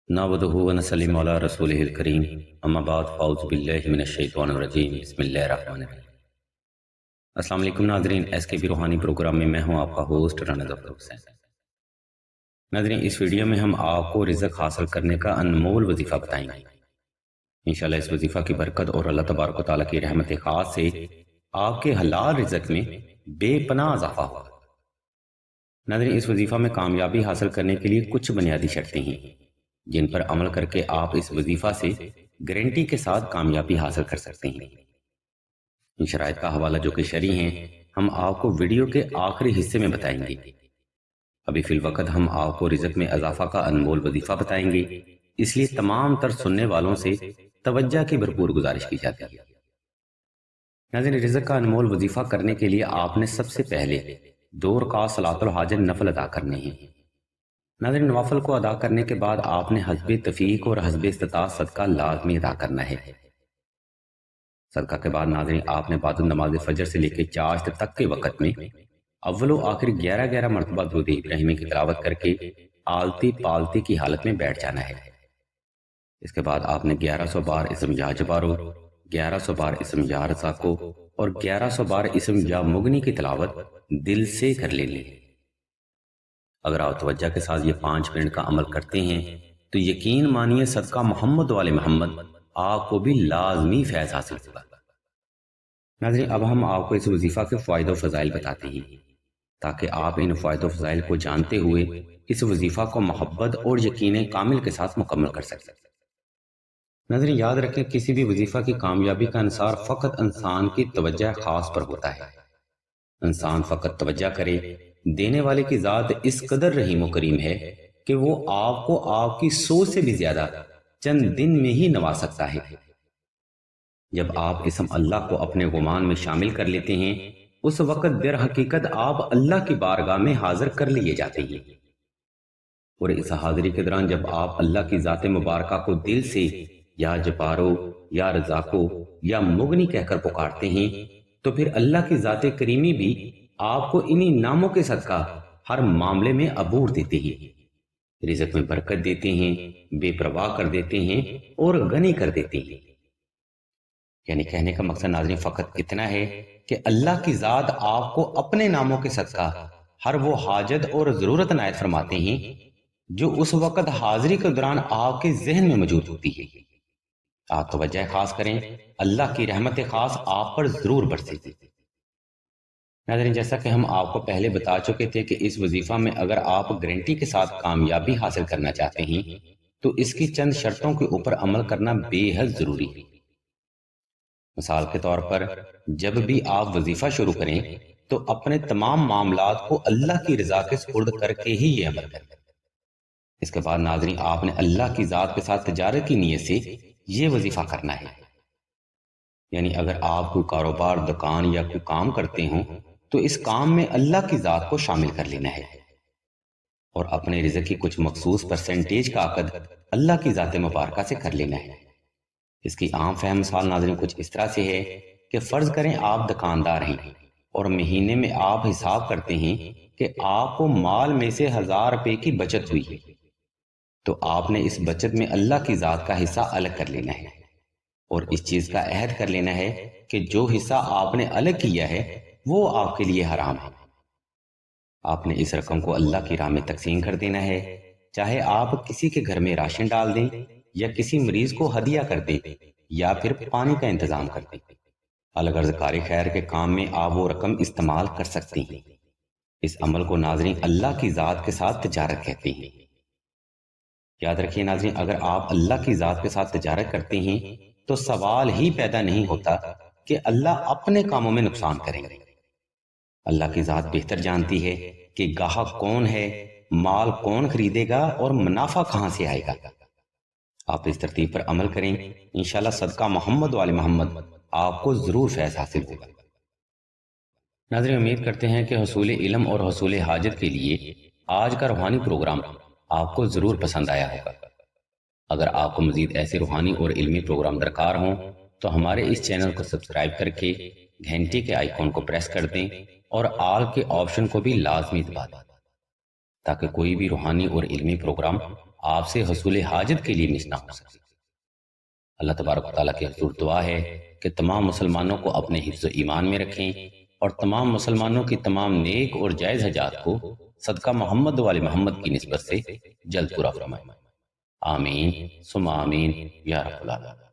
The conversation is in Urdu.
نعبدہ ونسلم علی رسولہ الکریم اما بعد فاعوذ باللہ من الشیطان الرجیم بسم اللہ الرحمن الرحیم۔ السلام علیکم ناظرین، ایس کے بی روحانی پروگرام میں میں ہوں آپ کا ہوسٹ رانا ظفر حسین۔ ناظرین، اس ویڈیو میں ہم آپ کو رزق حاصل کرنے کا انمول وظیفہ بتائیں گے۔ انشاءاللہ اس وظیفہ کی برکت اور اللہ تبارک و تعالیٰ کی رحمت خاص سے آپ کے حلال رزق میں بے پناہ اضافہ ہوگا۔ ناظرین، اس وظیفہ میں کامیابی حاصل کرنے کے لیے کچھ بنیادی شرطیں ہیں جن پر عمل کر کے آپ اس وظیفہ سے گارنٹی کے ساتھ کامیابی حاصل کر سکتے ہیں۔ ان شرائط کا حوالہ جو کہ شرعی ہیں ہم آپ کو ویڈیو کے آخری حصے میں بتائیں گے۔ ابھی فی الوقت ہم آپ کو رزق میں اضافہ کا انمول وظیفہ بتائیں گے، اس لیے تمام تر سننے والوں سے توجہ کی بھرپور گزارش کی جاتی ہے۔ ناظرین، رزق کا انمول وظیفہ کرنے کے لیے آپ نے سب سے پہلے 2 رکعت صلاۃ الحاجت نفل ادا کرنے ہیں۔ ناظرین، نوافل کو ادا کرنے کے بعد آپ نے حسب تفیق اور حسب استطاعت صدقہ لازمی ادا کرنا ہے۔ صدقہ کے بعد ناظرین، آپ نے بعد نماز فجر سے لے کے چاشت تک کے وقت میں اول و آخر 11 مرتبہ درود ابراہیمی کی تلاوت کر کے آلتی پالتی کی حالت میں بیٹھ جانا ہے۔ اس کے بعد آپ نے 1100 بار اسم یا جبارو، 1100 بار اسم یا رزاقو اور 1100 بار اسم یا مغنی کی تلاوت دل سے کر لینی ہے۔ اگر آپ توجہ کے ساتھ یہ 5 منٹ کا عمل کرتے ہیں تو یقین مانیے صدقہ محمد والے محمد آپ کو بھی لازمی فیض حاصل ہوگا۔ ناظرین، اب ہم آپ کو اس وظیفہ کے فوائد و فضائل بتاتے ہیں تاکہ آپ ان فوائد و فضائل کو جانتے ہوئے اس وظیفہ کو محبت اور یقین کامل کے ساتھ مکمل کر سکتے ہیں۔ ناظرین، یاد رکھیں کسی بھی وظیفہ کی کامیابی کا انحصار فقط انسان کی توجہ خاص پر ہوتا ہے۔ انسان فقط توجہ کرے، دینے والے کی ذات اس قدر رحیم و کریم ہے کہ وہ آپ کو آپ کی سوچ سے بھی زیادہ چند دن میں ہی نواز سکتا ہے۔ جب آپ اسم اللہ کو اپنے گمان میں شامل کر لیتے ہیں اس وقت در حقیقت آپ اللہ کی بارگاہ میں حاضر کر لیے جاتے ہیں، اور اس حاضری کے دوران جب آپ اللہ کی ذات مبارکہ کو دل سے یا جبارو یا رزاقو یا مغنی کہہ کر پکارتے ہیں تو پھر اللہ کی ذات کریمی بھی آپ کو انہی ناموں کے صدقہ ہر معاملے میں عبور دیتے ہیں، رزق میں برکت دیتے ہیں، بے پرواہ کر دیتے ہیں اور غنی کر دیتے ہیں۔ یعنی کہنے کا مقصد ناظرین فقط اتنا ہے کہ اللہ کی ذات آپ کو اپنے ناموں کے صدقہ ہر وہ حاجت اور ضرورت عنایت فرماتے ہیں جو اس وقت حاضری کے دوران آپ کے ذہن میں موجود ہوتی ہے۔ آپ توجہ خاص کریں، اللہ کی رحمت خاص آپ پر ضرور برسے گی۔ ناظرین، جیسا کہ ہم آپ کو پہلے بتا چکے تھے کہ اس وظیفہ میں اگر آپ گارنٹی کے ساتھ کامیابی حاصل کرنا چاہتے ہیں تو اس کی چند شرطوں کے اوپر عمل کرنا بے حد ضروری ہے۔ مثال کے طور پر جب بھی آپ وظیفہ شروع کریں تو اپنے تمام معاملات کو اللہ کی رضا کے سپرد کر کے ہی یہ عمل کریں۔ اس کے بعد ناظرین، آپ نے اللہ کی ذات کے ساتھ تجارت کی نیت سے یہ وظیفہ کرنا ہے۔ یعنی اگر آپ کوئی کاروبار، دکان یا کوئی کام کرتے ہوں تو اس کام میں اللہ کی ذات کو شامل کر لینا ہے اور اپنے رزق کی کچھ مخصوص پرسنٹیج کا عقد اللہ کی ذات مبارکہ سے کر لینا ہے۔ اس کی عام فہم مثال ناظرین کچھ اس طرح سے ہے کہ فرض کریں آپ دکاندار ہیں اور مہینے میں آپ حساب کرتے ہیں کہ آپ کو مال میں سے 1000 روپے کی بچت ہوئی ہے، تو آپ نے اس بچت میں اللہ کی ذات کا حصہ الگ کر لینا ہے اور اس چیز کا عہد کر لینا ہے کہ جو حصہ آپ نے الگ کیا ہے وہ آپ کے لیے حرام ہے۔ آپ نے اس رقم کو اللہ کی راہ میں تقسیم کر دینا ہے، چاہے آپ کسی کے گھر میں راشن ڈال دیں یا کسی مریض کو ہدیہ کر دیں یا پھر پانی کا انتظام کر دیں۔ الغرض کار خیر کے کام میں آپ وہ رقم استعمال کر سکتے ہیں۔ اس عمل کو ناظرین اللہ کی ذات کے ساتھ تجارت کہتے ہیں۔ یاد رکھیے ناظرین، اگر آپ اللہ کی ذات کے ساتھ تجارت کرتے ہیں تو سوال ہی پیدا نہیں ہوتا کہ اللہ اپنے کاموں میں نقصان کریں گے۔ اللہ کی ذات بہتر جانتی ہے کہ گاہک کون ہے، مال کون خریدے گا اور منافع کہاں سے آئے گا۔ آپ اس ترتیب پر عمل کریں، انشاءاللہ صدقہ محمد والے محمد آپ کو ضرور فیض حاصل ہوگا۔ ناظرین، امید کرتے ہیں کہ حصول علم اور حصول حاجت کے لیے آج کا روحانی پروگرام آپ کو ضرور پسند آیا ہوگا۔ اگر آپ کو مزید ایسے روحانی اور علمی پروگرام درکار ہوں تو ہمارے اس چینل کو سبسکرائب کر کے گھنٹی کے آئیکن کو پریس کر دیں اور آل کے آپشن کو بھی لازمی دبا دیں تاکہ کوئی بھی روحانی اور علمی پروگرام آپ سے حصول حاجت کے لیے مس نہ ہو سکے۔ اللہ تبارک و تعالیٰ کی حضور دعا ہے کہ تمام مسلمانوں کو اپنے حفظ و ایمان میں رکھیں اور تمام مسلمانوں کی تمام نیک اور جائز حاجات کو صدقہ محمد و آل محمد کی نسبت سے جلد پورا فرمائے۔ آمین ثم آمین یا رب العالمین۔